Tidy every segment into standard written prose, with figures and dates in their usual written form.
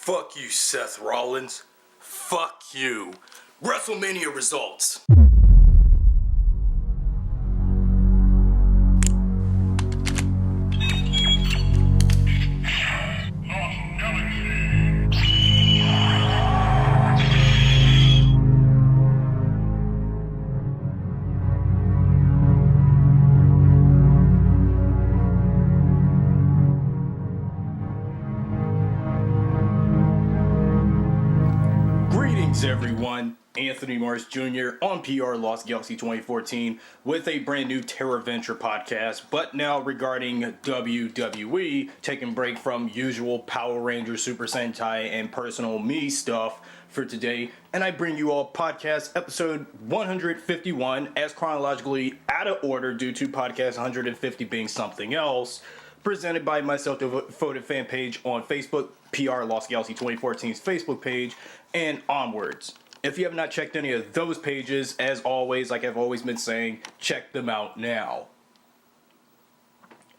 Fuck you, Seth Rollins. Fuck you. WrestleMania results. Everyone, Anthony Morris Jr. on PRLG Galaxy 2014 with a brand new Terra Venture podcast, but now regarding WWE, taking a break from usual Power Rangers, Super Sentai, and personal me stuff for today, and I bring you all podcast episode 151 as chronologically out of order due to podcast 150 being something else, presented by myself, devoted fan page on Facebook, PRLG Galaxy 2014's Facebook page, and onwards. If you have not checked any of those pages, as always, like I've always been saying, check them out now.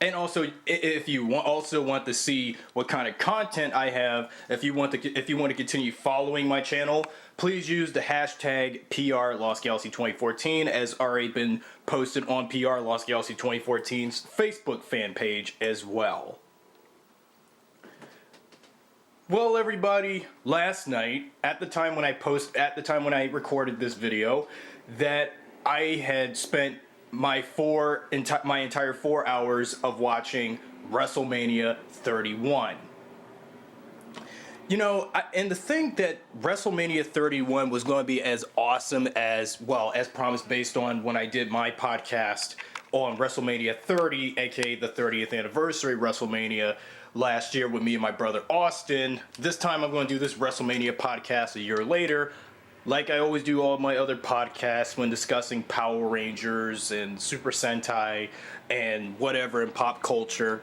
And also, if you also want to see what kind of content I have, if you want to continue following my channel, please use the hashtag PRLostGalaxy2014 as already been posted on PRLostGalaxy2014's Facebook fan page as well. Well, everybody, last night, at the time when I recorded this video, that I had spent my entire 4 hours of watching WrestleMania 31. You know, and the thing that WrestleMania 31 was going to be as awesome as promised based on when I did my podcast on WrestleMania 30, aka the 30th anniversary WrestleMania last year with me and my brother Austin. This time I'm going to do this WrestleMania podcast a year later, like I always do all my other podcasts when discussing Power Rangers and Super Sentai and whatever in pop culture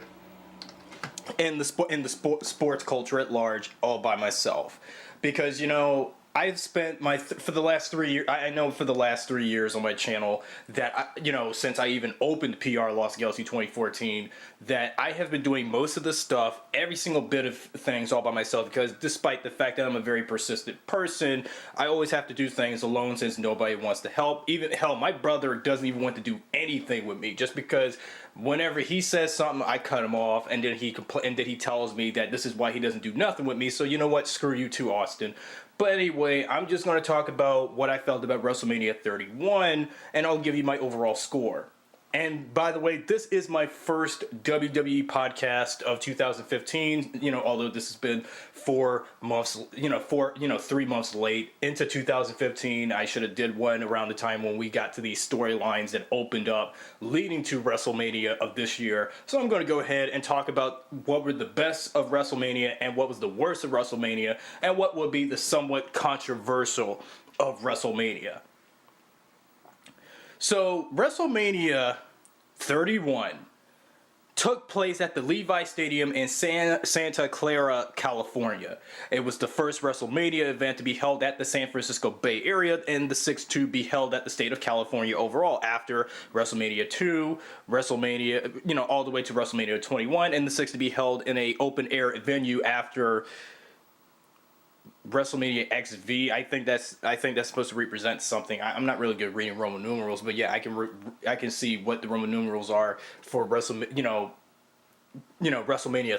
and the sports culture at large, all by myself. Because, you know, I've spent for the last 3 years. I know for the last 3 years on my channel that since I even opened PRLG Galaxy 2014, that I have been doing most of the stuff, every single bit of things, all by myself. Because despite the fact that I'm a very persistent person, I always have to do things alone since nobody wants to help. Even hell, my brother doesn't even want to do anything with me, just because whenever he says something, I cut him off, and then he tells me that this is why he doesn't do nothing with me. So you know what? Screw you too, Austin. But anyway, I'm just going to talk about what I felt about WrestleMania 31, and I'll give you my overall score. And by the way, this is my first WWE podcast of 2015. Although this has been 4 months, 3 months late into 2015. I should have did one around the time when we got to these storylines that opened up leading to WrestleMania of this year. So I'm going to go ahead and talk about what were the best of WrestleMania and what was the worst of WrestleMania and what would be the somewhat controversial of WrestleMania. So, WrestleMania 31 took place at the Levi Stadium in Santa Clara, California. It was the first WrestleMania event to be held at the San Francisco Bay Area, and the sixth to be held at the state of California overall after WrestleMania 2, WrestleMania, all the way to WrestleMania 21, and the sixth to be held in a open-air venue after WrestleMania XV. I think that's supposed to represent something. I'm not really good at reading Roman numerals, but yeah, I can see what the Roman numerals are for WrestleMania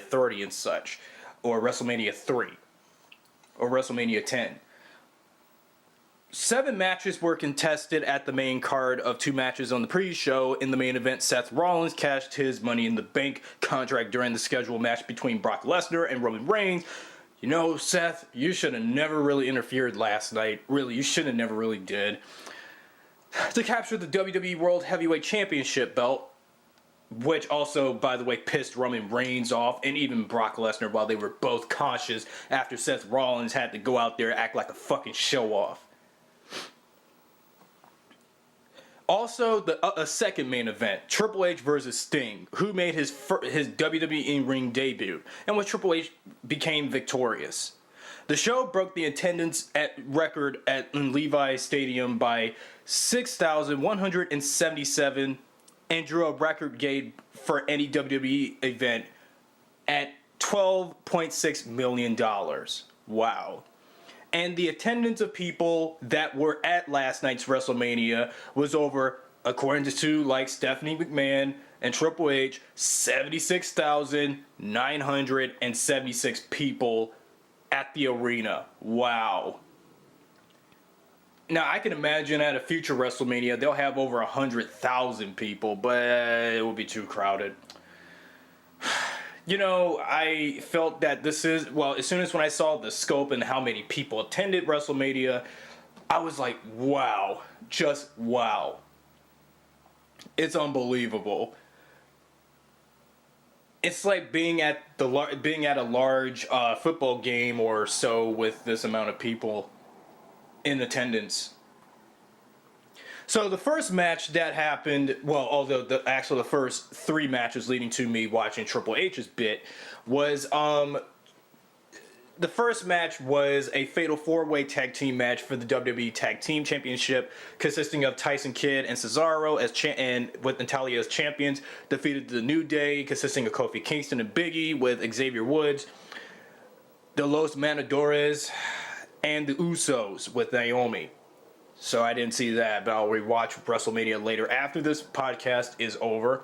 30 and such, or WrestleMania 3, or WrestleMania 10. 7 matches were contested at the main card of 2 matches on the pre-show. In the main event, Seth Rollins cashed his Money in the Bank contract during the scheduled match between Brock Lesnar and Roman Reigns. You know, Seth, you should have never really interfered last night. Really, you should have never really did. To capture the WWE World Heavyweight Championship belt, which also, by the way, pissed Roman Reigns off and even Brock Lesnar while they were both conscious after Seth Rollins had to go out there and act like a fucking show-off. Also, a second main event, Triple H versus Sting, who made his WWE in-ring debut, and which Triple H became victorious. The show broke the attendance record at Levi Stadium by 6,177 and drew a record gate for any WWE event at $12.6 million. Wow. And the attendance of people that were at last night's WrestleMania was over, according to like Stephanie McMahon and Triple H, 76,976 people at the arena. Wow. Now, I can imagine at a future WrestleMania, they'll have over 100,000 people, but it will be too crowded. You know, I felt that this is, well, as soon as when I saw the scope and how many people attended WrestleMania, I was like, wow, just wow. It's unbelievable. It's like being at a large football game or so with this amount of people in attendance. So the first match that happened, well, although the first three matches leading to me watching Triple H's bit was the first match was a fatal four-way tag team match for the WWE Tag Team Championship, consisting of Tyson Kidd and Cesaro and with Natalya as champions, defeated the New Day, consisting of Kofi Kingston and Big E with Xavier Woods, the Los Matadores, and the Usos with Naomi. So I didn't see that, but I'll rewatch WrestleMania later after this podcast is over.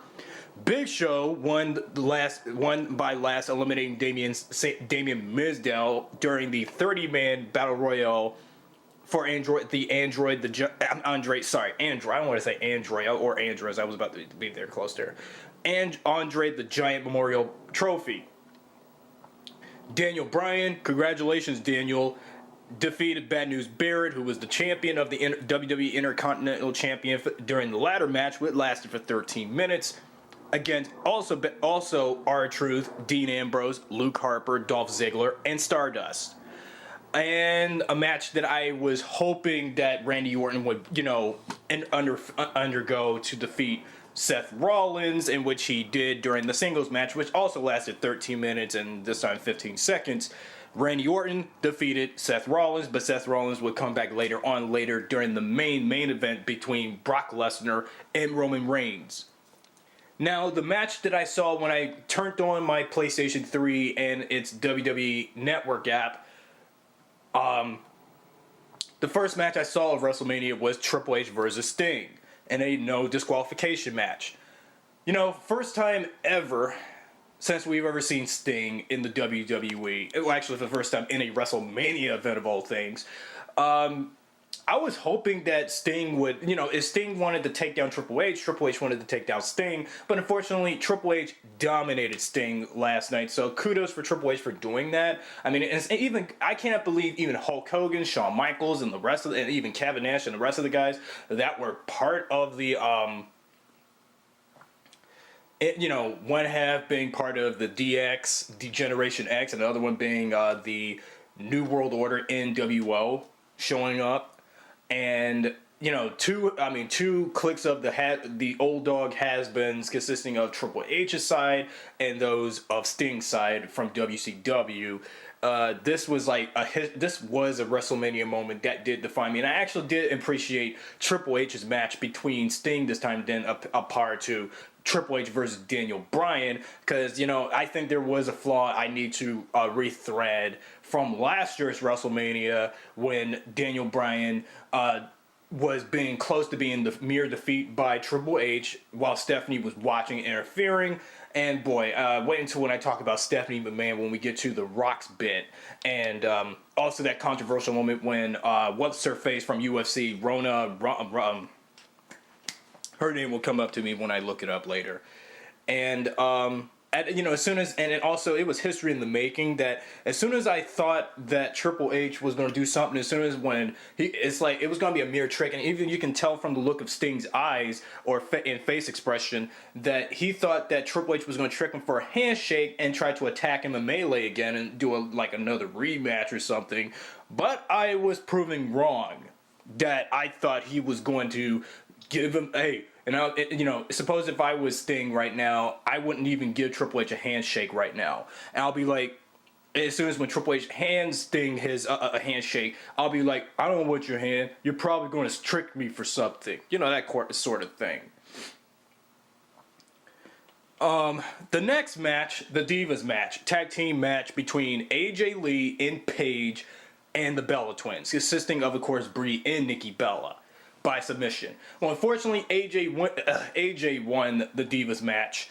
Big Show won by last eliminating Damien Mizdow during the 30-man battle royale for Andre. I don't want to say Android or Andros. I was about to be there close there. And Andre the Giant Memorial Trophy. Daniel Bryan, congratulations, Daniel, defeated Bad News Barrett, who was the champion of the WWE Intercontinental Champion during the latter match, which lasted for 13 minutes. Against also R-Truth, Dean Ambrose, Luke Harper, Dolph Ziggler, and Stardust. And a match that I was hoping that Randy Orton would, undergo to defeat Seth Rollins, in which he did during the singles match, which also lasted 13 minutes and this time 15 seconds. Randy Orton defeated Seth Rollins, but Seth Rollins would come back later during the main event between Brock Lesnar and Roman Reigns. Now, the match that I saw when I turned on my PlayStation 3 and its WWE Network app, the first match I saw of WrestleMania was Triple H versus Sting in a no disqualification match. You know, first time ever since we've ever seen Sting in the WWE. Well, actually, for the first time in a WrestleMania event of all things. I was hoping that Sting would, if Sting wanted to take down Triple H wanted to take down Sting. But unfortunately, Triple H dominated Sting last night. So kudos for Triple H for doing that. I mean, I cannot believe even Hulk Hogan, Shawn Michaels, and and even Kevin Nash and the rest of the guys that were part of the, one half being part of the DX, Degeneration X, and the other one being the New World Order NWO showing up. And two cliques of the old dog has-beens consisting of Triple H's side and those of Sting's side from WCW. This was a WrestleMania moment that did define me, and I actually did appreciate Triple H's match between Sting this time than prior to Triple H versus Daniel Bryan, because I think there was a flaw I need to rethread from last year's WrestleMania when Daniel Bryan was being close to being the mere defeat by Triple H while Stephanie was watching and interfering. And boy, wait until when I talk about Stephanie McMahon when we get to the Rock's bit. And also that controversial moment when what's her face from UFC, her name will come up to me when I look it up later. And as soon as, and it also, it was history in the making that as soon as I thought that Triple H was going to do something, as soon as when it's like, it was going to be a mere trick, and even you can tell from the look of Sting's eyes or and face expression that he thought that Triple H was going to trick him for a handshake and try to attack him in Melee again and do another rematch or something. But I was proving wrong, that I thought he was going to give him, suppose if I was Sting right now, I wouldn't even give Triple H a handshake right now. And I'll be like, as soon as when Triple H hands Sting his a handshake, I'll be like, I don't want your hand. You're probably going to trick me for something. That sort of thing. The next match, the Divas match, tag team match between AJ Lee and Paige and the Bella Twins, consisting of course, Brie and Nikki Bella, by submission. Well, unfortunately, AJ won the Divas match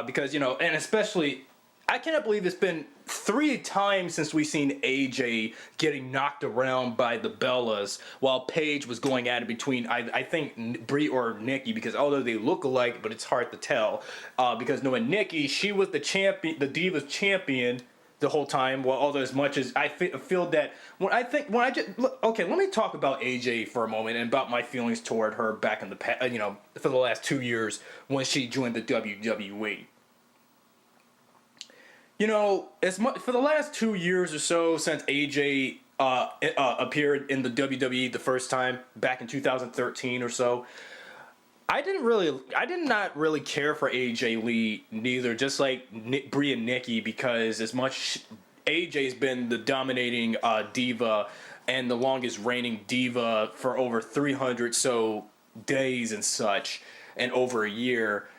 because, and especially, I cannot believe it's been 3 times since we've seen AJ getting knocked around by the Bellas while Paige was going at it between, I think, Brie or Nikki, because although they look alike, but it's hard to tell. Because knowing Nikki, she was the champion, the Divas champion the whole time. Well, although as much as I feel that okay, let me talk about AJ for a moment and about my feelings toward her back in the past, for the last 2 years when she joined the WWE. As much for the last 2 years or so since AJ appeared in the WWE the first time back in 2013 or so, I did not really care for AJ Lee neither. Just like Brie and Nikki, because as much AJ's been the dominating diva and the longest reigning diva for over 300 so days and such, and over a year,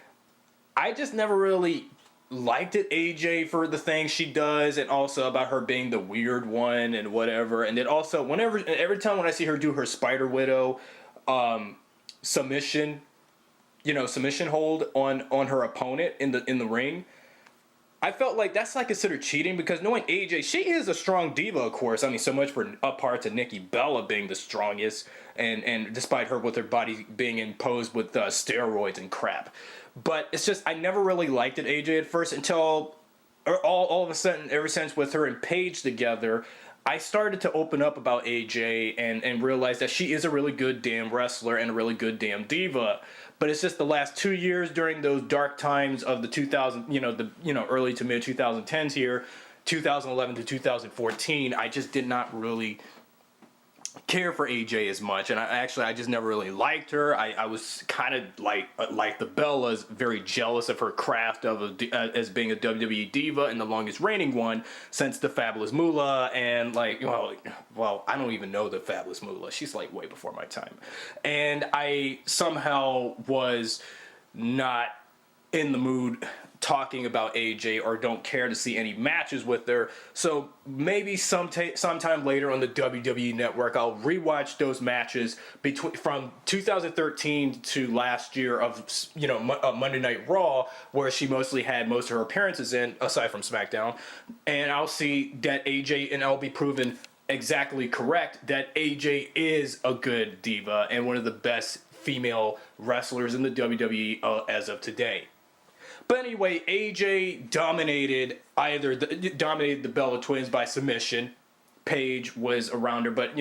I just never really liked it, AJ, for the things she does, and also about her being the weird one and whatever. And then also every time when I see her do her Spider Widow submission hold on her opponent in the ring, I felt like that's like considered cheating, because knowing AJ, she is a strong diva, of course. I mean, so much for apart to Nikki Bella being the strongest, and despite her with her body being imposed with steroids and crap. But it's just, I never really liked it, AJ, at first, until all of a sudden, ever since with her and Paige together, I started to open up about AJ and realize that she is a really good damn wrestler and a really good damn diva. But it's just the last 2 years during those dark times of the early to mid 2010s here, 2011 to 2014, I just did not really care for AJ as much, and I just never really liked her. I was kind of like the Bellas, very jealous of her craft as being a WWE diva and the longest reigning one since the Fabulous Moolah, and well, I don't even know the Fabulous Moolah. She's like way before my time, and I somehow was not in the mood talking about AJ, or don't care to see any matches with her. So maybe sometime later on the WWE Network, I'll rewatch those matches from 2013 to last year of Monday Night Raw, where she mostly had most of her appearances in, aside from SmackDown, and I'll see that AJ, and I'll be proven exactly correct that AJ is a good diva and one of the best female wrestlers in the WWE as of today. But anyway, AJ dominated the Bella Twins by submission. Paige was around her, but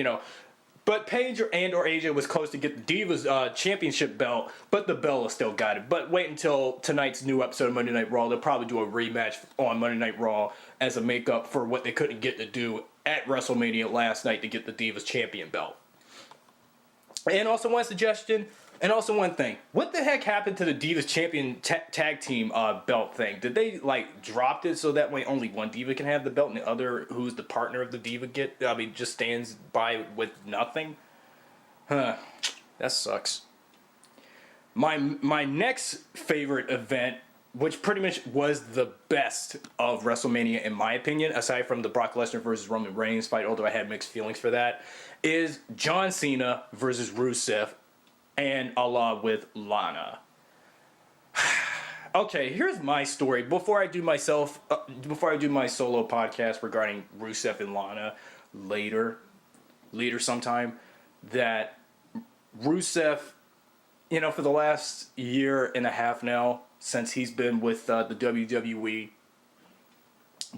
Paige or AJ was close to get the Divas championship belt, but the Bella still got it. But wait until tonight's new episode of Monday Night Raw. They'll probably do a rematch on Monday Night Raw as a makeup for what they couldn't get to do at WrestleMania last night to get the Divas champion belt. And also one suggestion. And also one thing, what the heck happened to the Divas Champion tag team belt thing? Did they dropped it so that way only one diva can have the belt and the other, who's the partner of the diva, just stands by with nothing? Huh, that sucks. My next favorite event, which pretty much was the best of WrestleMania in my opinion, aside from the Brock Lesnar versus Roman Reigns fight, although I had mixed feelings for that, is John Cena versus Rusev and Allah with Lana. Okay, here's my story. Before I do my solo podcast regarding Rusev and Lana later sometime, that Rusev, for the last year and a half now, since he's been with the WWE,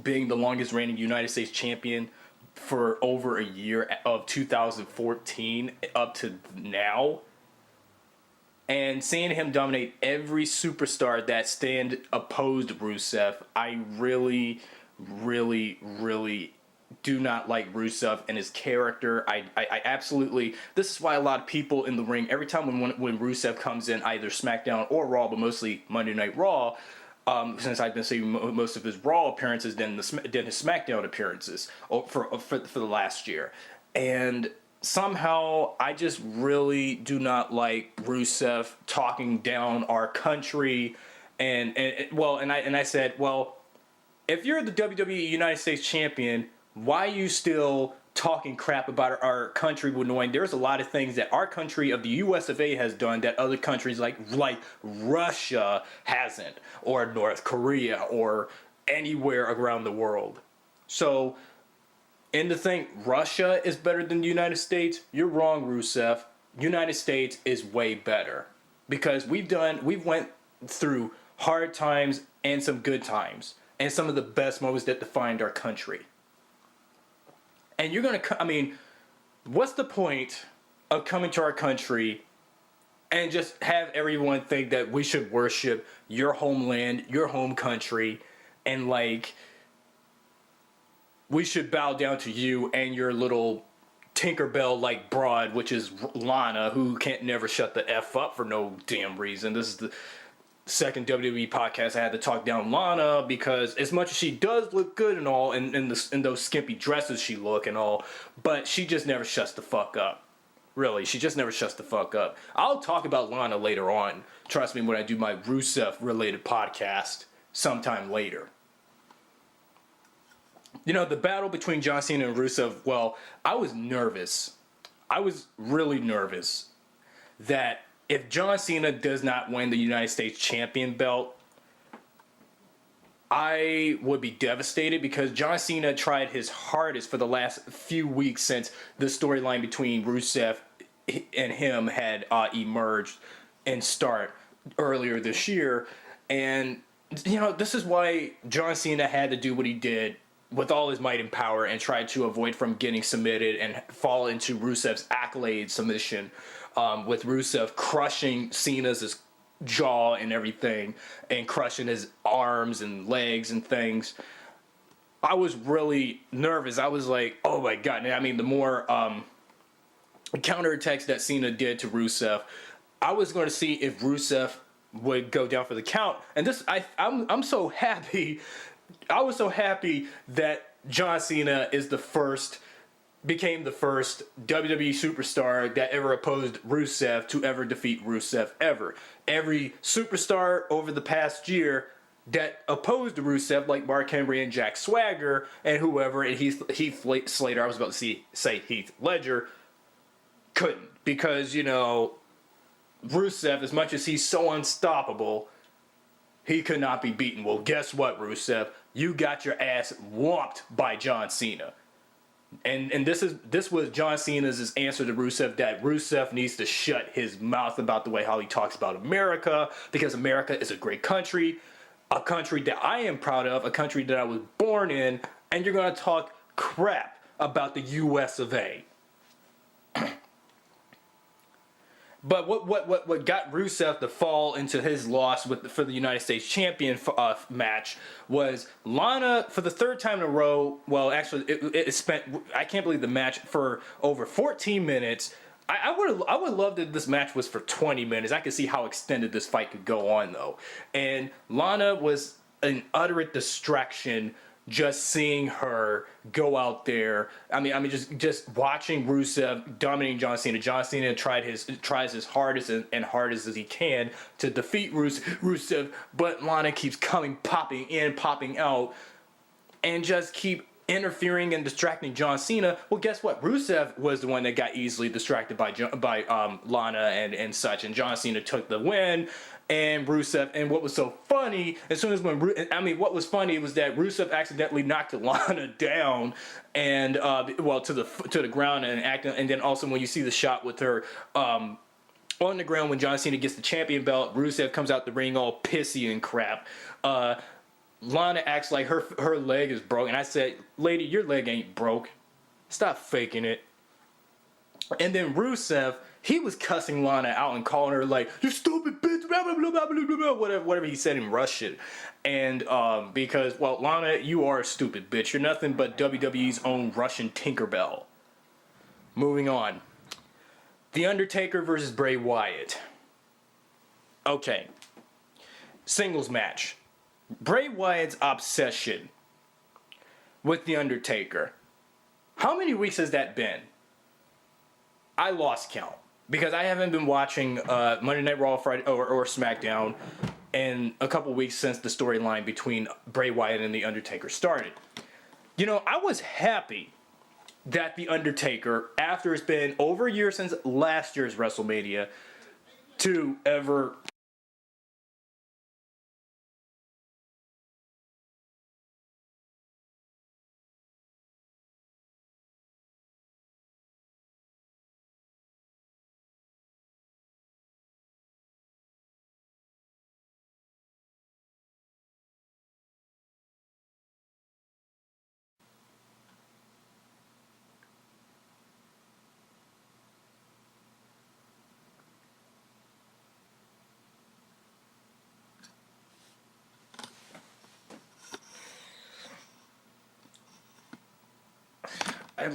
being the longest reigning United States champion for over a year of 2014 up to now, and seeing him dominate every superstar that stand opposed Rusev, I really, really, really do not like Rusev and his character. I absolutely, this is why a lot of people in the ring, every time when Rusev comes in, either SmackDown or Raw, but mostly Monday Night Raw, since I've been seeing most of his Raw appearances than his SmackDown appearances for the last year. And somehow, I just really do not like Rusev talking down our country And I said, well, if you're the WWE United States champion, why are you still talking crap about our country, knowing there's a lot of things that our country of the US of A has done that other countries like Russia hasn't, or North Korea, or anywhere around the world. So, and to think Russia is better than the United States, you're wrong, Rusev. United States is way better because we went through hard times and some good times and some of the best moments that defined our country. And you're gonna, what's the point of coming to our country and just have everyone think that we should worship your homeland, your home country, and we should bow down to you and your little Tinkerbell broad, which is Lana, who can't never shut the F up for no damn reason. This is the second WWE podcast I had to talk down Lana because as much as she does look good and all, in those skimpy dresses she look and all, but she just never shuts the fuck up. Really, she just never shuts the fuck up. I'll talk about Lana later on. Trust me, when I do my Rusev-related podcast sometime later. The battle between John Cena and Rusev, well, I was nervous. I was really nervous that if John Cena does not win the United States champion belt, I would be devastated because John Cena tried his hardest for the last few weeks since the storyline between Rusev and him had emerged and start earlier this year. And, this is why John Cena had to do what he did with all his might and power and tried to avoid from getting submitted and fall into Rusev's accolade submission, with Rusev crushing Cena's jaw and everything and crushing his arms and legs and things. I was really nervous. I was like, oh my God. The more counterattacks that Cena did to Rusev, I was going to see if Rusev would go down for the count. And I'm so happy. I was so happy that John Cena became the first WWE superstar that ever opposed Rusev to ever defeat Rusev ever. Every superstar over the past year that opposed Rusev, like Mark Henry and Jack Swagger and whoever, and Heath Slater, I was about to say Heath Ledger, couldn't. Because, Rusev, as much as he's so unstoppable, he could not be beaten. Well, guess what, Rusev? You got your ass whomped by John Cena. And this was John Cena's answer to Rusev, that Rusev needs to shut his mouth about the way how he talks about America, because America is a great country, a country that I am proud of, a country that I was born in, and you're going to talk crap about the US of A. But what got Rusev to fall into his loss for the United States champion match was Lana, for the third time in a row. Well, actually, it spent, I can't believe, the match for over 14 minutes. I would love that this match was for 20 minutes. I could see how extended this fight could go on, though. And Lana was an utter distraction. Just seeing her go out there, just watching Rusev dominating John Cena. John Cena tries his hardest and hardest as he can to defeat Rusev, but Lana keeps popping in, popping out, and just keep interfering and distracting John Cena. Well, guess what? Rusev was the one that got easily distracted by Lana and such, and John Cena took the win. And Rusev, and what was so funny, what was funny was that Rusev accidentally knocked Lana down and to the ground and then also when you see the shot with her on the ground when John Cena gets the champion belt, Rusev comes out the ring all pissy and crap. Lana acts like her leg is broke, and I said, "Lady, your leg ain't broke. Stop faking it." And then Rusev, he was cussing Lana out and calling her you stupid bitch, blah, blah, blah, blah, blah, blah, whatever he said in Russian. And because, well, Lana, you are a stupid bitch. You're nothing but WWE's own Russian Tinkerbell. Moving on. The Undertaker versus Bray Wyatt. Okay. Singles match. Bray Wyatt's obsession with The Undertaker. How many weeks has that been? I lost count because I haven't been watching Monday Night Raw, Friday, or SmackDown, and a couple weeks since the storyline between Bray Wyatt and The Undertaker started. You know, I was happy that The Undertaker, after it's been over a year since last year's WrestleMania, to ever... I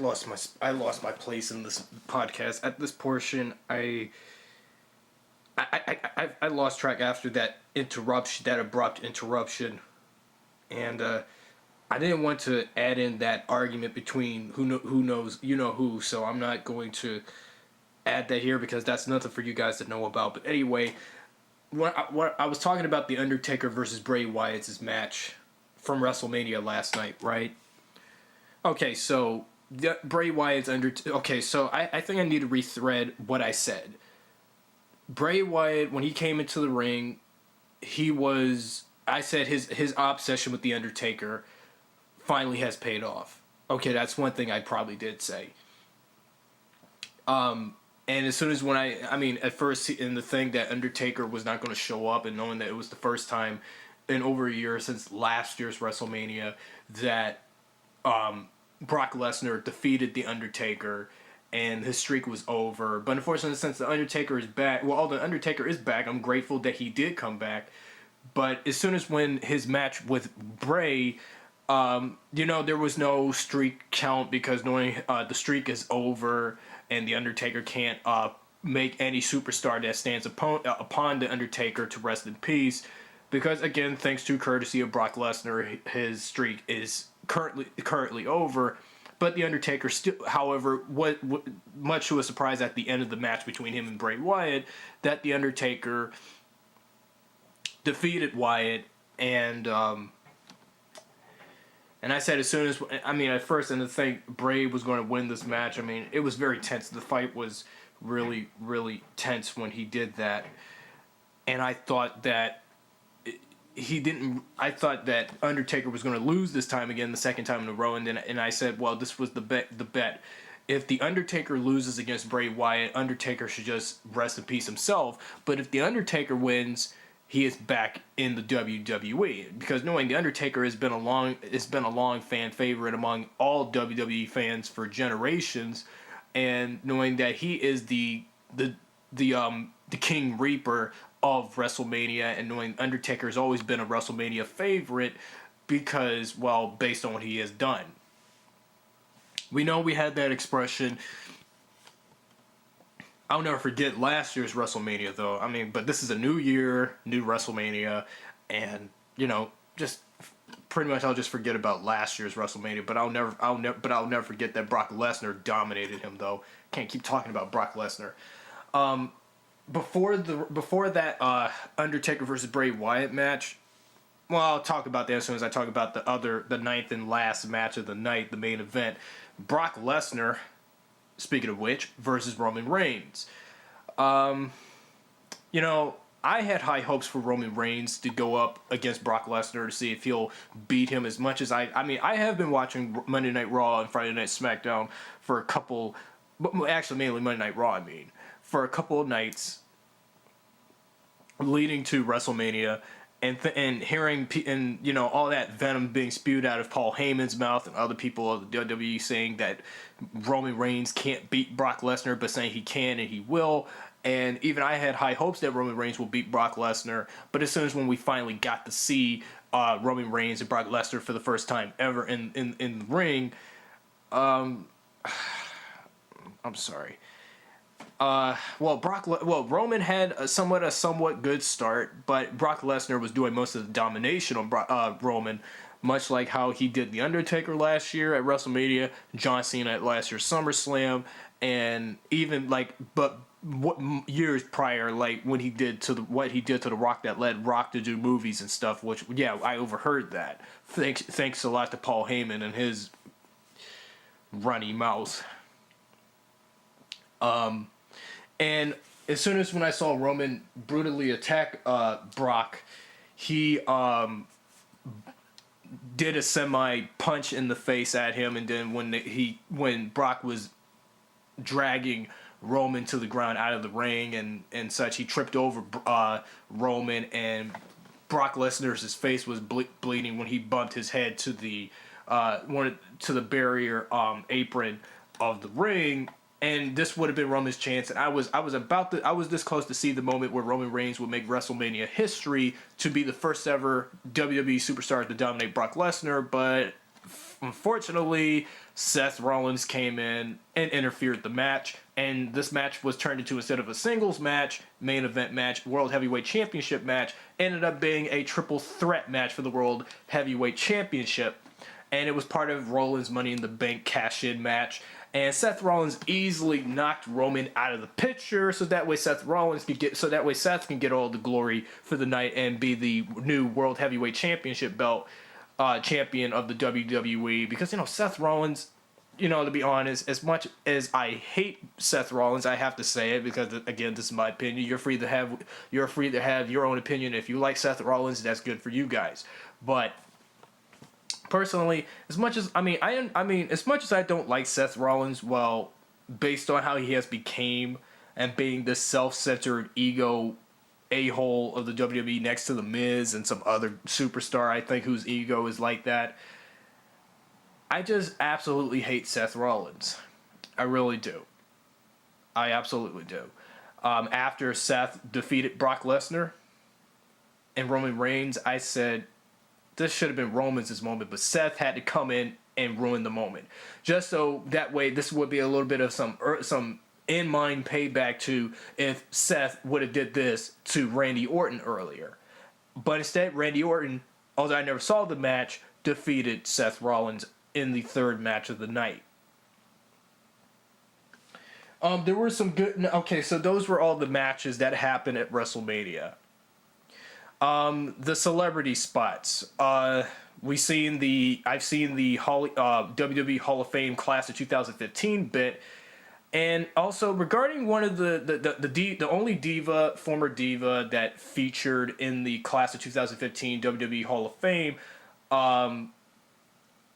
lost my place in this podcast. At this portion, I lost track after that interruption, that abrupt interruption, and I didn't want to add in that argument between who knows you know who. So I'm not going to add that here because that's nothing for you guys to know about. But anyway, what I was talking about The Undertaker versus Bray Wyatt's match from WrestleMania last night, right? Okay, so Bray Wyatt's okay, so I think I need to rethread what I said. Bray Wyatt, when he came into the ring, I said his obsession with The Undertaker finally has paid off. Okay, that's one thing I probably did say. And as soon as at first in the thing that Undertaker was not going to show up, and knowing that it was the first time in over a year since last year's WrestleMania that Brock Lesnar defeated The Undertaker and his streak was over. But unfortunately, since The Undertaker is back, The Undertaker is back, I'm grateful that he did come back. But as soon as when his match with Bray, there was no streak count because knowing the streak is over and The Undertaker can't make any superstar that stands upon The Undertaker to rest in peace. Because, again, thanks to courtesy of Brock Lesnar, his streak is currently over. But The Undertaker still, however, what much to a surprise at the end of the match between him and Bray Wyatt, that The Undertaker defeated Wyatt, and I said as soon as, at first, and the thing, Bray was going to win this match. It was very tense. The fight was really, really tense when he did that. And I thought that I thought that Undertaker was going to lose this time again, the second time in a row, and I said, well, this was the bet. If The Undertaker loses against Bray Wyatt, Undertaker should just rest in peace himself. But if The Undertaker wins, he is back in the WWE. Because knowing The Undertaker has been a long fan favorite among all WWE fans for generations, and knowing that he is the King Reaper of WrestleMania, and knowing Undertaker has always been a WrestleMania favorite because, well, based on what he has done. We know we had that expression. I'll never forget last year's WrestleMania, though. But this is a new year, new WrestleMania, and just pretty much I'll just forget about last year's WrestleMania. But I'll never forget that Brock Lesnar dominated him, though. Can't keep talking about Brock Lesnar. Before that Undertaker versus Bray Wyatt match, well, I'll talk about that as soon as I talk about the ninth and last match of the night, the main event. Brock Lesnar, speaking of which, versus Roman Reigns. I had high hopes for Roman Reigns to go up against Brock Lesnar to see if he'll beat him as much as I have been watching Monday Night Raw and Friday Night SmackDown for a couple, actually mainly Monday Night Raw, for a couple of nights leading to WrestleMania, and hearing all that venom being spewed out of Paul Heyman's mouth and other people of the WWE saying that Roman Reigns can't beat Brock Lesnar, but saying he can and he will. And even I had high hopes that Roman Reigns will beat Brock Lesnar, but as soon as when we finally got to see Roman Reigns and Brock Lesnar for the first time ever in the ring, I'm sorry. Roman had a somewhat good start, but Brock Lesnar was doing most of the domination on Roman, much like how he did The Undertaker last year at WrestleMania, John Cena at last year's SummerSlam, and even but years prior, like when he did to what he did to The Rock that led Rock to do movies and stuff. Which, yeah, I overheard that. Thanks a lot to Paul Heyman and his runny mouth. And as soon as when I saw Roman brutally attack Brock, he did a semi punch in the face at him, and then when Brock was dragging Roman to the ground out of the ring and such, he tripped over Roman, and Brock Lesnar's face was bleeding when he bumped his head to the barrier apron of the ring. And this would have been Roman's chance, and I was this close to see the moment where Roman Reigns would make WrestleMania history to be the first ever WWE superstar to dominate Brock Lesnar, but unfortunately, Seth Rollins came in and interfered the match, and this match was turned into, instead of a singles match, main event match, World Heavyweight Championship match, ended up being a triple threat match for the World Heavyweight Championship, and it was part of Rollins' Money in the Bank cash-in match. And Seth Rollins easily knocked Roman out of the picture, so that way Seth can get all the glory for the night and be the new World Heavyweight Championship belt champion of the WWE. Because Seth Rollins, to be honest, as much as I hate Seth Rollins, I have to say it because, again, this is my opinion. You're free to have your own opinion. If you like Seth Rollins, that's good for you guys. But personally, as much as I don't like Seth Rollins, well, based on how he has became and being this self-centered ego a-hole of the WWE next to The Miz and some other superstar, I think, whose ego is like that, I just absolutely hate Seth Rollins. I really do. I absolutely do. After Seth defeated Brock Lesnar and Roman Reigns, I said, this should have been Roman's moment, but Seth had to come in and ruin the moment. Just so that way this would be a little bit of some in-mind payback to if Seth would have did this to Randy Orton earlier. But instead, Randy Orton, although I never saw the match, defeated Seth Rollins in the third match of the night. There were some good... Okay, so those were all the matches that happened at WrestleMania. The celebrity spots. I've seen the WWE Hall of Fame Class of 2015 bit, and also regarding one of the only former diva that featured in the Class of 2015 WWE Hall of Fame,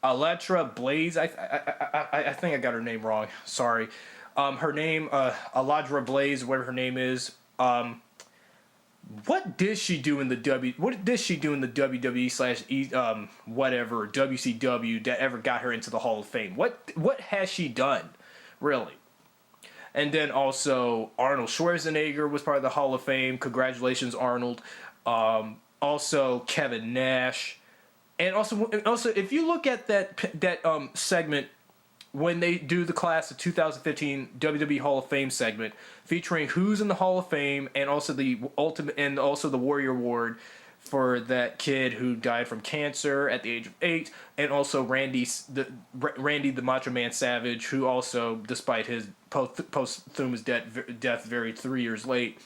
Aletra Blaze. I think I got her name wrong. Sorry. Her name, Aladra Blaze, whatever her name is. What did she do in the WWE / whatever WCW that ever got her into the Hall of Fame? What has she done, really? And then also Arnold Schwarzenegger was part of the Hall of Fame. Congratulations, Arnold. Also Kevin Nash, and also if you look at that segment when they do the Class of 2015 WWE Hall of Fame segment, featuring who's in the Hall of Fame, and also the Warrior Award for that kid who died from cancer at the age of 8, and also Randy the Macho Man Savage, who also, despite his posthumous death very 3 years late,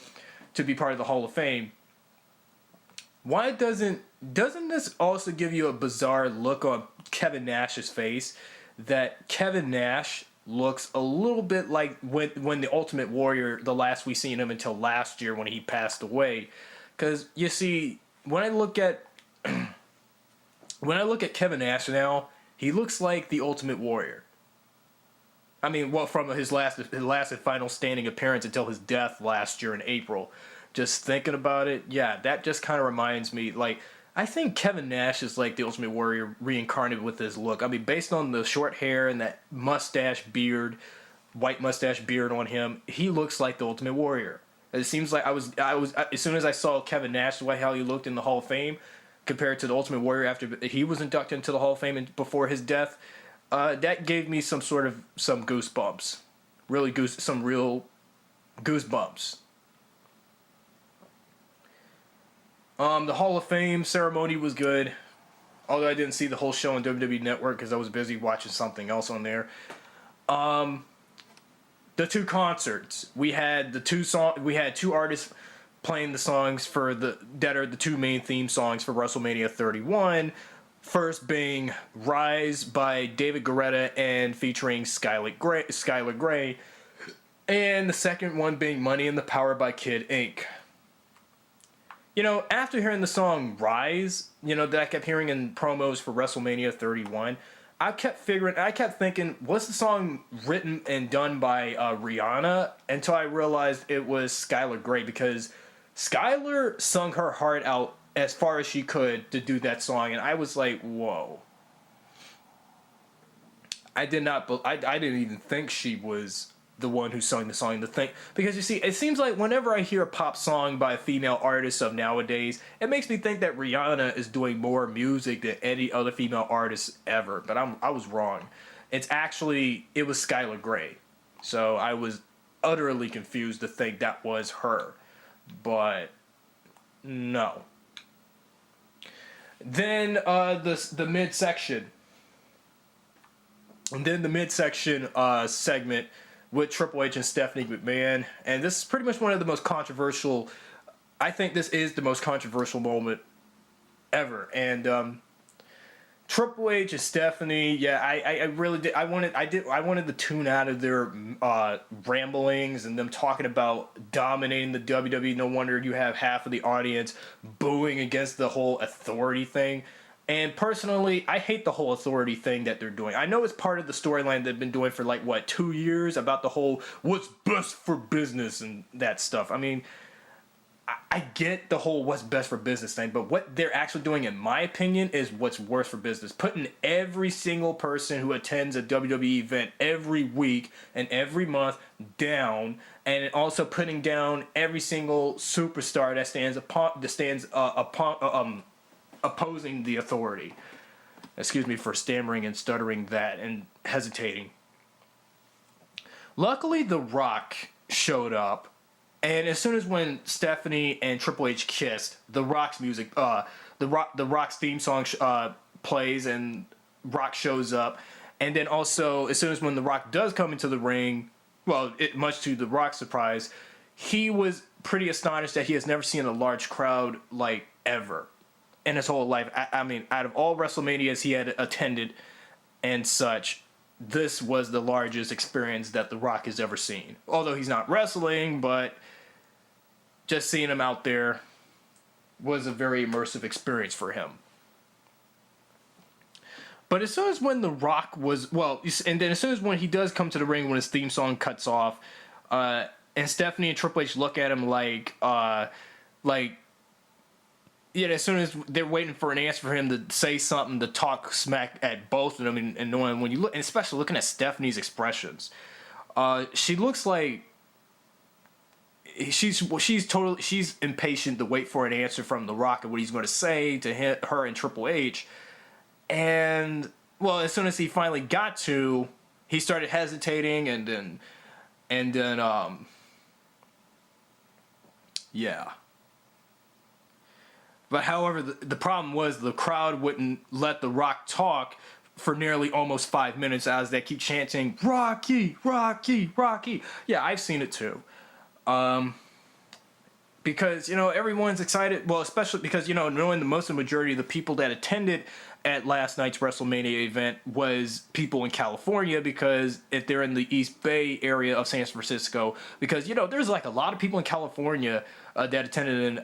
to be part of the Hall of Fame. Why doesn't this also give you a bizarre look on Kevin Nash's face? That Kevin Nash looks a little bit like when the Ultimate Warrior, the last we seen him until last year when he passed away. Because you see, when I look at Kevin Nash now, he looks like the Ultimate Warrior. I mean, well, from his last and final standing appearance until his death last year in April. Just thinking about it, yeah, that just kind of reminds me, like, I think Kevin Nash is like the Ultimate Warrior reincarnated with his look. I mean, based on the short hair and that white mustache beard on him, he looks like the Ultimate Warrior. It seems like I was as soon as I saw Kevin Nash, the way how he looked in the Hall of Fame, compared to the Ultimate Warrior after he was inducted into the Hall of Fame and before his death, that gave me some goosebumps, some real goosebumps. The Hall of Fame ceremony was good, although I didn't see the whole show on WWE Network because I was busy watching something else on there. the two concerts. We had two artists playing the songs that are the two main theme songs for WrestleMania 31. First being Rise by David Guetta and featuring Skylar Grey. And the second one being Money in the Power by Kid Ink. After hearing the song Rise, that I kept hearing in promos for WrestleMania 31, I kept thinking, was the song written and done by Rihanna? Until I realized it was Skylar Grey, because Skylar sung her heart out as far as she could to do that song, and I was like, whoa. I didn't even think she was the one who sung the song. Because you see, it seems like whenever I hear a pop song by a female artist of nowadays, it makes me think that Rihanna is doing more music than any other female artist ever. But I was wrong. It was Skylar Grey. So I was utterly confused to think that was her. But no. Then the midsection. And then the midsection segment with Triple H and Stephanie McMahon. And this is pretty much one of the most controversial. I think this is the most controversial moment ever. And Triple H and Stephanie, yeah, I really did. I wanted to tune out of their ramblings and them talking about dominating the WWE. No wonder you have half of the audience booing against the whole authority thing. And personally, I hate the whole authority thing that they're doing. I know it's part of the storyline they've been doing for 2 years about the whole what's best for business and that stuff. I mean, I get the whole what's best for business thing, but what they're actually doing, in my opinion, is what's worst for business. Putting every single person who attends a WWE event every week and every month down, and also putting down every single superstar that stands opposing the authority. Excuse me for stammering and stuttering that and hesitating. Luckily, The Rock showed up, and as soon as when Stephanie and Triple H kissed, The Rock's music, the Rock's theme song plays, and Rock shows up. And then also, as soon as when The Rock does come into the ring, much to The Rock's surprise, he was pretty astonished that he has never seen a large crowd ever in his whole life. I mean, out of all WrestleManias he had attended and such, this was the largest experience that The Rock has ever seen. Although he's not wrestling, but just seeing him out there was a very immersive experience for him. But as soon as when The Rock and then as soon as when he does come to the ring when his theme song cuts off, and Stephanie and Triple H look at him as soon as they're waiting for an answer for him to say something to talk smack at both of them, and knowing when you look, and especially looking at Stephanie's expressions, she looks like she's impatient to wait for an answer from The Rock and what he's going to say to her and Triple H, and as soon as he finally got to, he started hesitating, and then yeah. But however, the problem was the crowd wouldn't let The Rock talk for nearly almost 5 minutes as they keep chanting, Rocky, Rocky, Rocky. Yeah, I've seen it too. Because, everyone's excited. Well, especially because, knowing the majority of the people that attended at last night's WrestleMania event was people in California, because if they're in the East Bay area of San Francisco, because, there's a lot of people in California that attended, and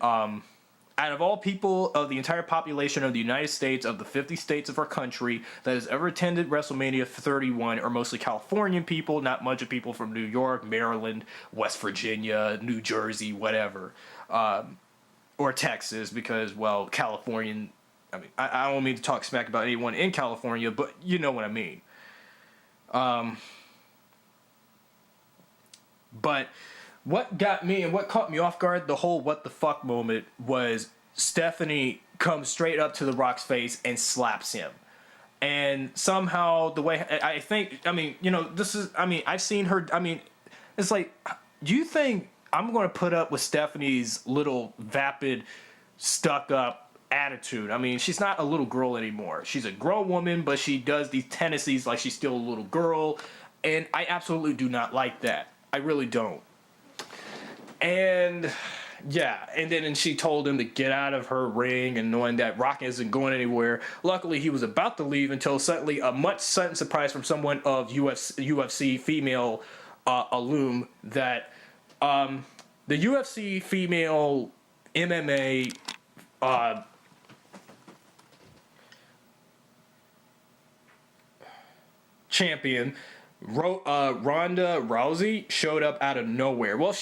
out of all people of the entire population of the United States, of the 50 states of our country that has ever attended WrestleMania 31, are mostly Californian people, not much of people from New York, Maryland, West Virginia, New Jersey, whatever, or Texas, because, Californian, I don't mean to talk smack about anyone in California, but you know what I mean. But what got me and what caught me off guard, the whole what the fuck moment, was Stephanie comes straight up to The Rock's face and slaps him. And somehow the way, I've seen her, it's like, do you think I'm going to put up with Stephanie's little vapid, stuck up attitude? She's not a little girl anymore. She's a grown woman, but she does these tendencies like she's still a little girl. And I absolutely do not like that. I really don't. And yeah, and then she told him to get out of her ring, and knowing that Rock isn't going anywhere. Luckily, he was about to leave until suddenly a much sudden surprise from someone of UFC female alum that the UFC female MMA champion Ronda Rousey showed up out of nowhere. Well,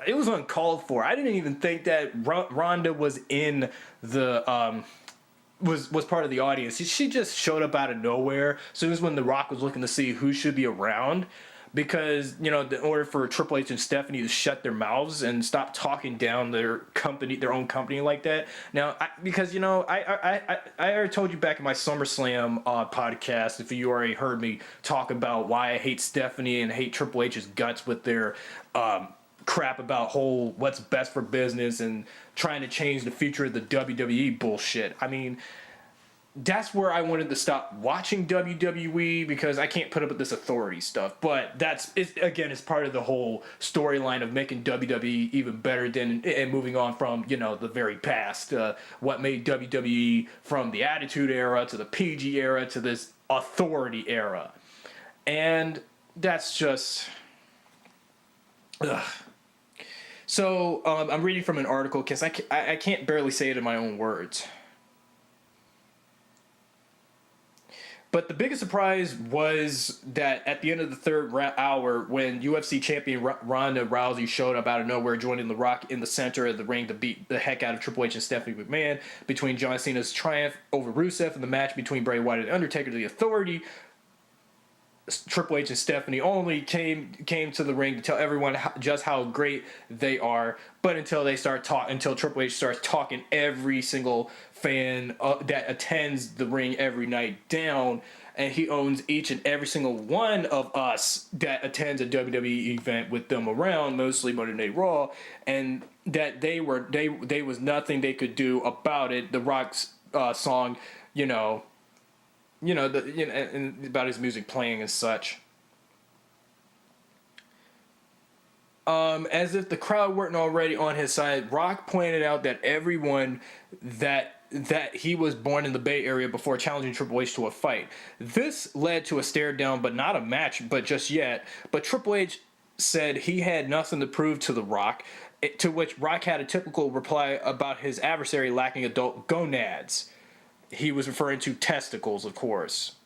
it was uncalled for. I didn't even think that Ronda was in the was part of the audience. She just showed up out of nowhere as soon as when The Rock was looking to see who should be around, because in order for Triple H and Stephanie to shut their mouths and stop talking down their own company like that. Now, I already told you back in my SummerSlam podcast, if you already heard me talk about why I hate Stephanie and hate Triple H's guts with their crap about what's best for business and trying to change the future of the WWE bullshit. I mean, that's where I wanted to stop watching WWE, because I can't put up with this authority stuff. But it's part of the whole storyline of making WWE even better and moving on from, the very past. What made WWE from the Attitude Era to the PG era to this authority era. And that's just... Ugh. So, I'm reading from an article because I can't barely say it in my own words. But the biggest surprise was that at the end of the third hour, when UFC champion Ronda Rousey showed up out of nowhere, joining The Rock in the center of the ring to beat the heck out of Triple H and Stephanie McMahon, between John Cena's triumph over Rusev and the match between Bray Wyatt and Undertaker, the Authority, Triple H and Stephanie only came to the ring to tell everyone just how great they are. But until Triple H starts talking every single fan that attends the ring every night down, and he owns each and every single one of us that attends a WWE event with them around, mostly Monday Night Raw, and that they was nothing they could do about it. The Rock's song, and about his music playing and such. As if the crowd weren't already on his side, Rock pointed out that everyone that he was born in the Bay Area before challenging Triple H to a fight. This led to a stare down, but not a match, but just yet. But Triple H said he had nothing to prove to The Rock, to which Rock had a typical reply about his adversary lacking adult gonads. He was referring to testicles, of course.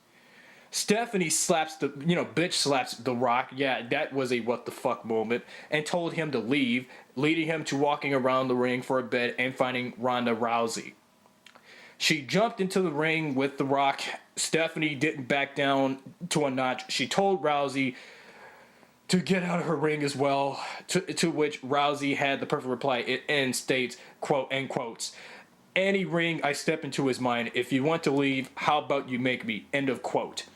Stephanie bitch slaps The Rock. Yeah, that was a what the fuck moment. And told him to leave, leading him to walking around the ring for a bit and finding Ronda Rousey. She jumped into the ring with The Rock. Stephanie didn't back down to a notch. She told Rousey to get out of her ring as well, to which Rousey had the perfect reply and states, quote, end quotes, "Any ring I step into is mine. If you want to leave, how about you make me?" End of quote.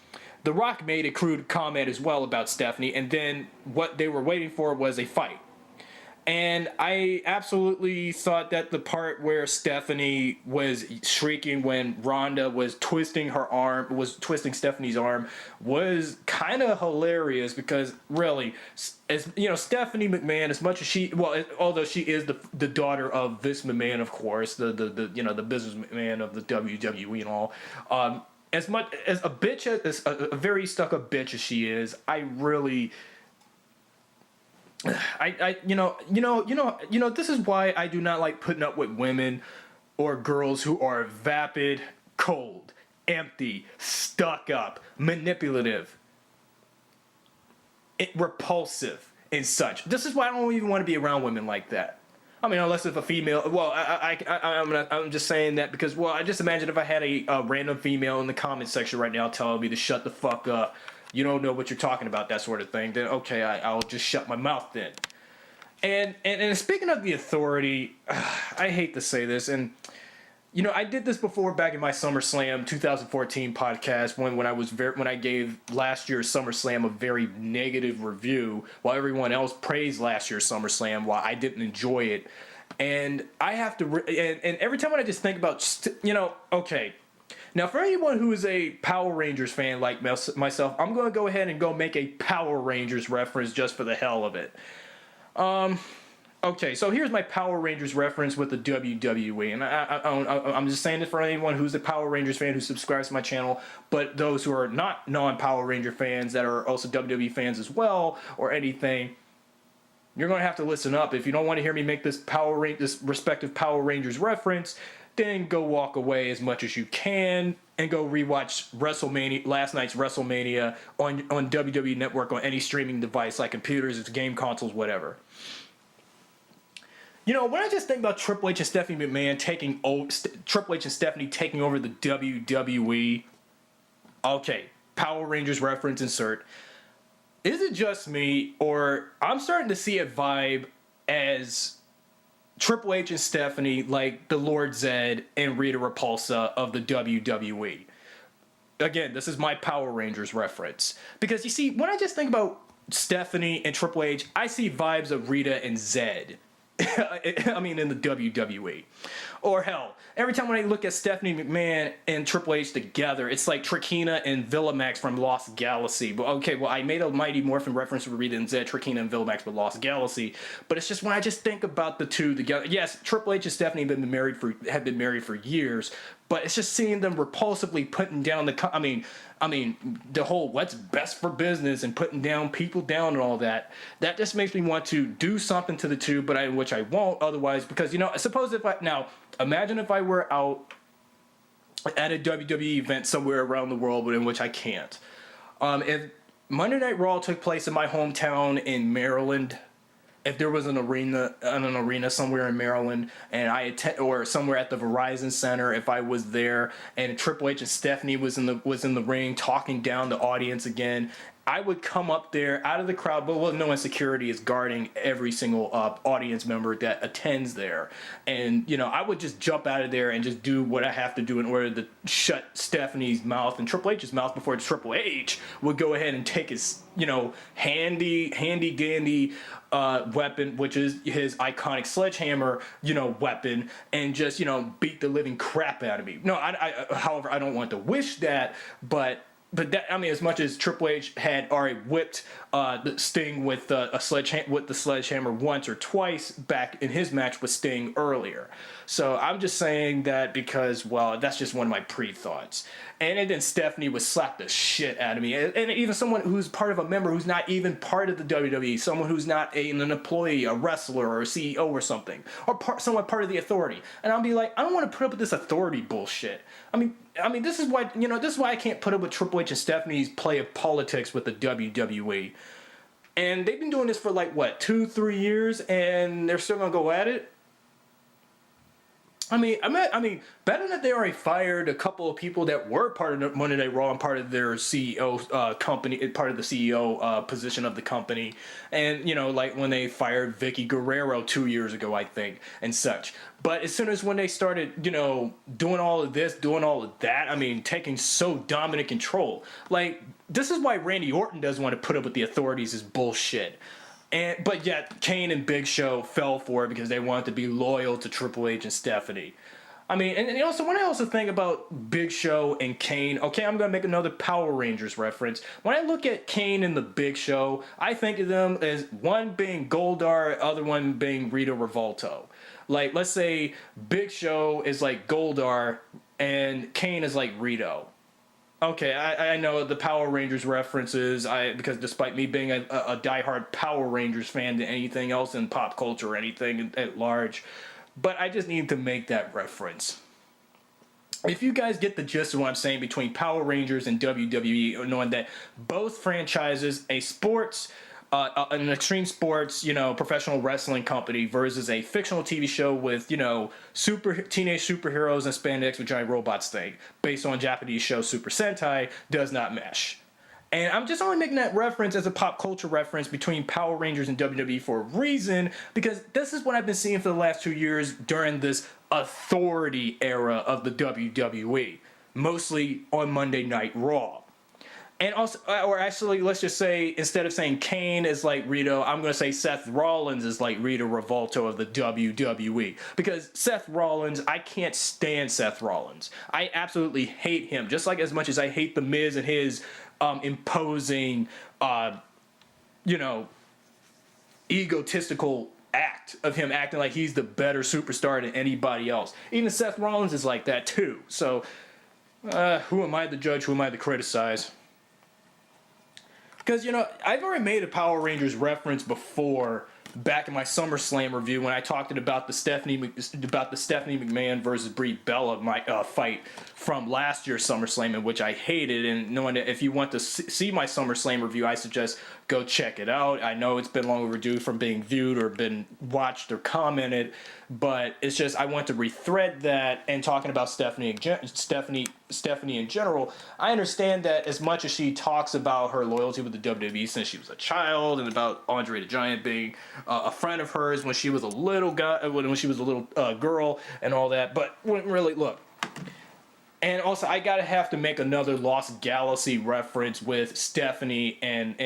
The Rock made a crude comment as well about Stephanie, and then what they were waiting for was a fight. And I absolutely thought that the part where Stephanie was shrieking when Ronda was twisting Stephanie's arm, was kind of hilarious, because really, as Stephanie McMahon, as much as although she is the daughter of Vince McMahon, of course, the businessman of the WWE and all, as much as a bitch, as a very stuck-up bitch as she is, I really. This is why I do not like putting up with women or girls who are vapid, cold, empty, stuck up, manipulative, repulsive, and such. This is why I don't even want to be around women like that. I mean, unless if a female. Well, I'm just saying that because, I just imagine if I had a random female in the comment section right now telling me to shut the fuck up. You don't know what you're talking about, that sort of thing, then okay, I'll just shut my mouth then. And speaking of the Authority, I hate to say this, and I did this before back in my SummerSlam 2014 podcast when I gave last year's SummerSlam a very negative review, while everyone else praised last year's SummerSlam while I didn't enjoy it. And I have to, and every time when I just think about, okay, Now, for anyone who is a Power Rangers fan like myself, I'm going to go ahead and go make a Power Rangers reference just for the hell of it. Okay, so here's my Power Rangers reference with the WWE, and I'm just saying it for anyone who's a Power Rangers fan who subscribes to my channel, but those who are not non-Power Ranger fans that are also WWE fans as well, or anything, you're going to have to listen up. If you don't want to hear me make this respective Power Rangers reference, then go walk away as much as you can and go rewatch WrestleMania, last night's WrestleMania on WWE Network on any streaming device like computers, it's game consoles, whatever. You know, when I just think about Triple H and Stephanie McMahon Triple H and Stephanie taking over the WWE, okay, Power Rangers reference insert. Is it just me, or I'm starting to see a vibe as Triple H and Stephanie like the Lord Zed and Rita Repulsa of the WWE? Again, this is my Power Rangers reference. Because you see, when I just think about Stephanie and Triple H, I see vibes of Rita and Zed. I mean, in the WWE. Or hell, every time when I look at Stephanie McMahon and Triple H together, it's like Trakina and Villamax from Lost Galaxy. But okay, well, I made a Mighty Morphin reference to Rita and Zed, Trakina and Villamax from Lost Galaxy. But it's just when I just think about the two together. Yes, Triple H and Stephanie have been married for years, but it's just seeing them repulsively putting down I mean, the whole what's best for business and putting down people down and all that. That just makes me want to do something to the two, which I won't otherwise. Because, you know, imagine if I were out at a WWE event somewhere around the world, but in which I can't. If Monday Night Raw took place in my hometown in Maryland, if there was an arena somewhere in Maryland, and or somewhere at the Verizon Center, if I was there, and Triple H and Stephanie was in the ring talking down the audience again, I would come up there out of the crowd, but knowing security is guarding every single audience member that attends there, and you know, I would just jump out of there and just do what I have to do in order to shut Stephanie's mouth and Triple H's mouth before Triple H would go ahead and take his, you know, handy dandy weapon, which is his iconic sledgehammer, you know, weapon, and just, you know, beat the living crap out of me. No, however, I don't want to wish that, but that, I mean, as much as Triple H had already whipped the Sting with the sledgehammer once or twice back in his match with Sting earlier. So I'm just saying that because, well, that's just one of my pre-thoughts. And then Stephanie would slap the shit out of me. And even someone who's part of a member who's not even part of the WWE, someone who's not an employee, a wrestler, or a CEO or something, or someone part of the authority. And I'll be like, I don't want to put up with this authority bullshit. I mean, this is why, you know, this is why I can't put up with Triple H and Stephanie's play of politics with the WWE. And they've been doing this for like, what, 2-3 years, and they're still gonna go at it? I mean, better that they already fired a couple of people that were part of the Monday Night Raw and part of their CEO company, part of the CEO position of the company, and you know, like when they fired Vicky Guerrero 2 years ago, I think, and such. But as soon as when they started, you know, doing all of this, doing all of that, I mean, taking so dominant control, like this is why Randy Orton doesn't want to put up with the authorities is bullshit. But yet, Kane and Big Show fell for it because they wanted to be loyal to Triple H and Stephanie. I mean, and also, when I also think about Big Show and Kane, okay, I'm going to make another Power Rangers reference. When I look at Kane and the Big Show, I think of them as one being Goldar, other one being Rita Revolto. Like, let's say Big Show is like Goldar and Kane is like Rito. Okay, I know the Power Rangers references, because despite me being a diehard Power Rangers fan than anything else in pop culture or anything at large, but I just need to make that reference. If you guys get the gist of what I'm saying between Power Rangers and WWE, knowing that both franchises, an extreme sports, you know, professional wrestling company versus a fictional TV show with, you know, teenage superheroes and spandex with giant robots thing, based on Japanese show Super Sentai, does not mesh. And I'm just only making that reference as a pop culture reference between Power Rangers and WWE for a reason, because this is what I've been seeing for the last 2 years during this authority era of the WWE, mostly on Monday Night Raw. And also, or actually, let's just say, instead of saying Kane is like Rito, I'm going to say Seth Rollins is like Rito Revolto of the WWE. Because Seth Rollins, I can't stand Seth Rollins. I absolutely hate him. Just like as much as I hate The Miz and his imposing, egotistical act of him acting like he's the better superstar than anybody else. Even Seth Rollins is like that too. So, who am I to judge? Who am I to criticize? Because, I've already made a Power Rangers reference before back in my SummerSlam review when I talked about the Stephanie McMahon versus Brie Bella fight from last year's SummerSlam, in which I hated. And knowing that if you want to see my SummerSlam review, I suggest go check it out. I know it's been long overdue from being viewed or been watched or commented, but it's just I want to rethread that and talking about Stephanie in general. I understand that as much as she talks about her loyalty with the WWE since she was a child, and about Andre the Giant being a friend of hers when she was a little girl and all that, but when really look. And also, I have to make another Lost Galaxy reference with Stephanie and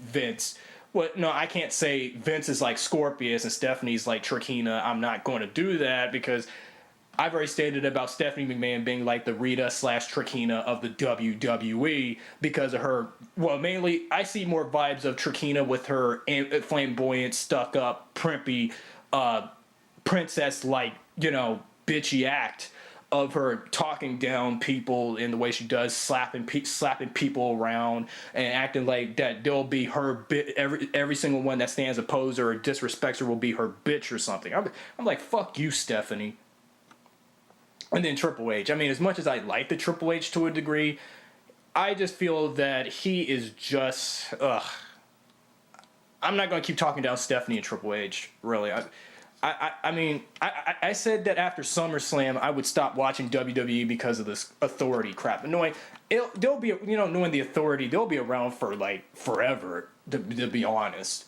Vince. Well, no, I can't say Vince is like Scorpius and Stephanie's like Trakina. I'm not going to do that because I've already stated about Stephanie McMahon being like the Rita/Trakina of the WWE because of her. Well, mainly, I see more vibes of Trakina with her flamboyant, stuck-up, primpy, princess-like, bitchy act of her talking down people in the way she does, slapping people around and acting like that they'll be her every single one that stands opposed her or disrespects her will be her bitch or something. I'm like, fuck you, Stephanie. And then Triple H. I mean, as much as I like the Triple H to a degree, I just feel that he is just, I'm not going to keep talking down Stephanie and Triple H, really. I said that after SummerSlam I would stop watching WWE because of this authority crap. Knowing they'll be, knowing the authority, they'll be around for like forever. To be honest,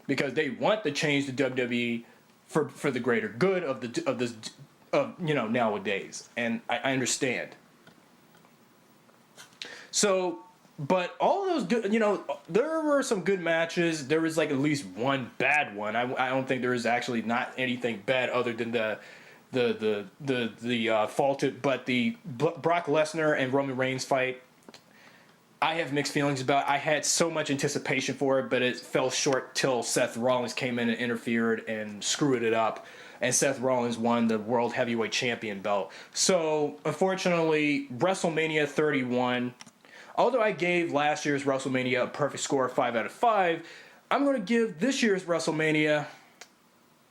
because they want to change the WWE for the greater good of nowadays, and I understand. So. But all those good, there were some good matches. There was like at least one bad one. I don't think there is actually not anything bad other than the faulted. But the Brock Lesnar and Roman Reigns fight, I have mixed feelings about. I had so much anticipation for it, but it fell short till Seth Rollins came in and interfered and screwed it up. And Seth Rollins won the World Heavyweight Champion belt. So, unfortunately, WrestleMania 31... Although I gave last year's WrestleMania a perfect score of 5 out of 5, I'm going to give this year's WrestleMania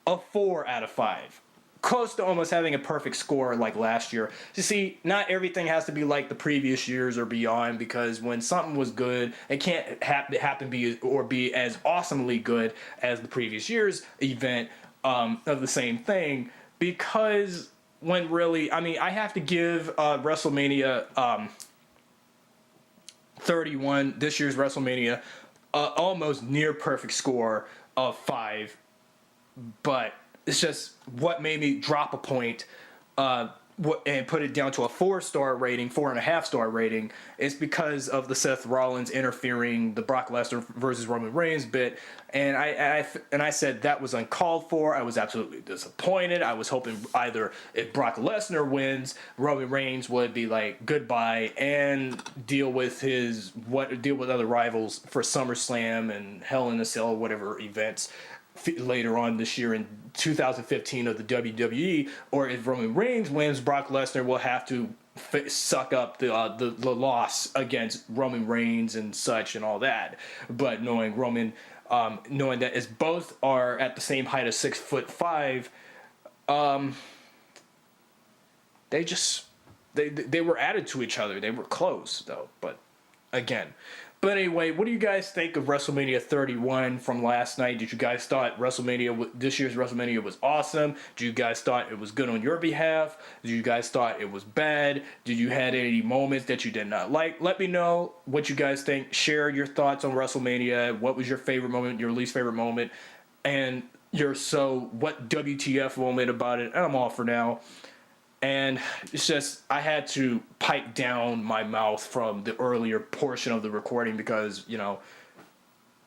a 4 out of 5. Close to almost having a perfect score like last year. You see, not everything has to be like the previous years or beyond, because when something was good, it can't happen be as awesomely good as the previous year's event of the same thing, because when really, I have to give WrestleMania... 31, this year's WrestleMania, almost near perfect score of 5, but it's just what made me drop a point and put it down to a 4-star rating, 4.5-star rating, is because of the Seth Rollins interfering, the Brock Lesnar versus Roman Reigns bit, and I said that was uncalled for. I was absolutely disappointed. I was hoping either if Brock Lesnar wins, Roman Reigns would be like goodbye and deal with other rivals for SummerSlam and Hell in a Cell, whatever events later on this year in 2015 of the WWE, or if Roman Reigns wins, Brock Lesnar will have to suck up the loss against Roman Reigns and such and all that. But knowing that as both are at the same height of 6'5", they were added to each other. They were close though, but anyway, what do you guys think of WrestleMania 31 from last night? Did you guys thought this year's WrestleMania was awesome? Did you guys thought it was good on your behalf? Did you guys thought it was bad? Did you had any moments that you did not like? Let me know what you guys think. Share your thoughts on WrestleMania. What was your favorite moment, your least favorite moment, and what WTF moment about it? And I'm all for now. And it's just, I had to pipe down my mouth from the earlier portion of the recording because, you know,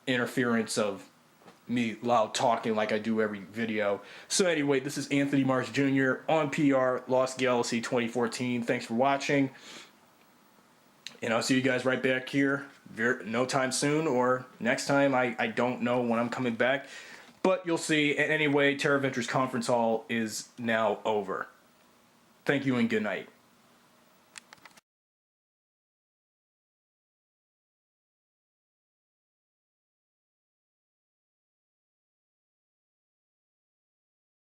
interference of me loud talking like I do every video. So anyway, this is Anthony Marsh Jr. on PR Lost Galaxy 2014. Thanks for watching. And I'll see you guys right back here no time soon, or next time. I don't know when I'm coming back, but you'll see. Anyway, Terra Ventures Conference Hall is now over. Thank you and good night.